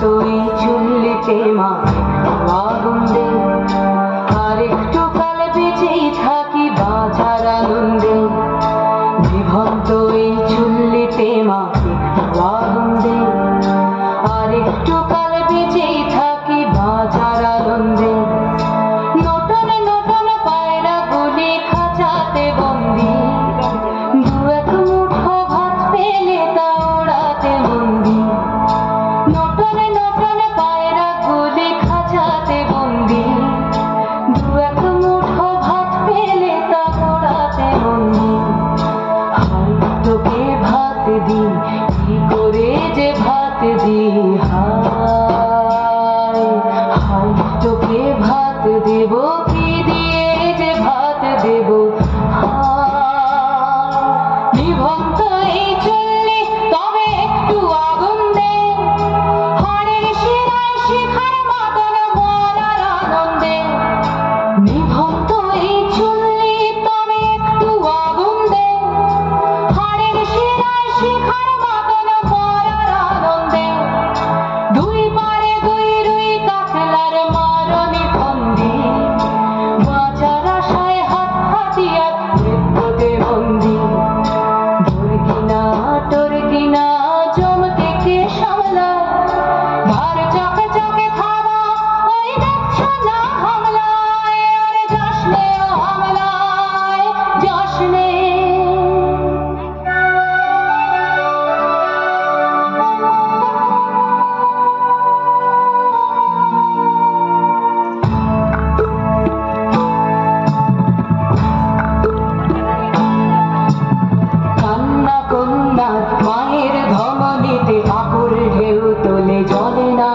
নিভন্তই চুল্লিতে মা আগুন দে, আর একটু কাল বেঁচেই থাকি বাঁচার আনন্দে। নিভন্তই চুল্লিতে মা আগুন দে, আর একটু কাল বেঁচেই থাকি বাঁচার আনন্দে। নটনে নটনে পায়রা গুলি খাঁচাতে বন্দি, দু এক মুঠো ভাত পেলে তা ওড়াতে বন্দি। নটনে নটনে পায়রা গুলি খাঁচাতে বন্দি, দু এক মুঠো ভাত পেলে তা ওড়াতে বন্দি। হাই তোকে ভাত দি, কি করে যে ভাত দি, হায় হাই তোকে ভাত দেব, কি দিয়ে যে ভাত দেব, নিভন্ত এই চুল্লি তবে একটু আগুন দে, হাড়ের শিরায় শিখার মতন মরার আনন্দে। নিভন্ত এই চুল্লি তবে একটু আগুন দে, হাড়ের শিরায় শিখার মতন মরার আনন্দে। দুই পারে দুই রুই কাতলার মারণে ফন্দি, বাঁচার আশায় হাত হাতিয়ার মৃত্যুতে বন্দি। তোর কিনা জম থেকে সামলা, ধার চকে চকে থামা ওই দেখছ না হামলায়, আরে যাস নে ও হামলায় যাস নে। কান্না কন্যার মায়ের ধমনীতে আকুল ঢেউ তোলে জলে না,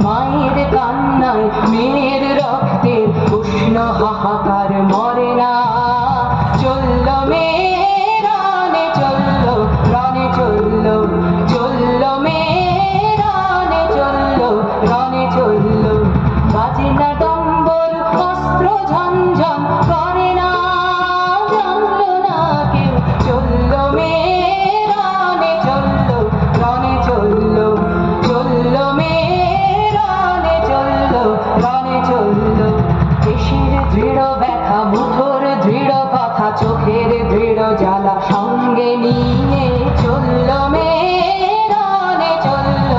মায়ের কান্নায় মেয়ের রক্তে উষ্ণ হাহাকার মরে না। চলল মেয়ে রানে চলল, রানে চলল, চলল মেয়ে রানে চলল, রানে চলল। বাজে না ডম্বর অস্ত্র ঝনঝন করে না, জানলো না কেউ। চলল মেয়ে রানে চলল, রানে চলল, চলল মেয়ে রানে চলল, রানে চলল। দেশের দৃঢ় ব্যথা, মুখর দৃঢ় কথা, চোখের দৃঢ় জ্বালা সঙ্গে নিয়ে চলল মেয়ে রানে চলল,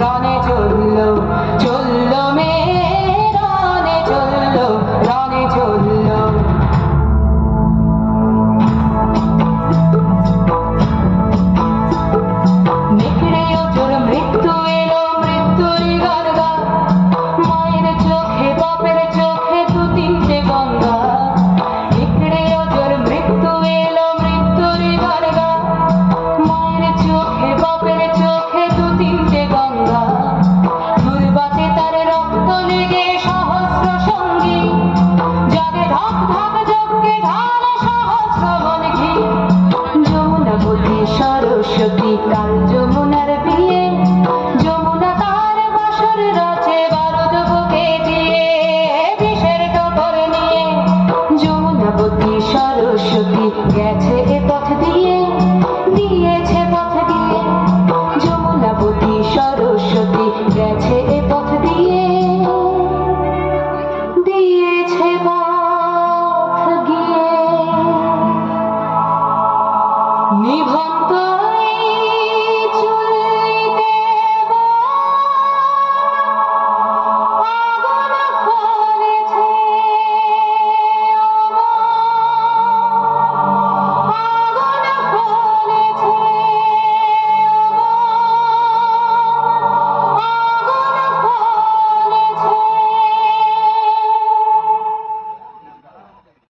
রানে চলল, চলল মেয়ে রানে চলল, রানে চলল। নেকড়ে অচর মৃত্যু এলো, মৃত্যুর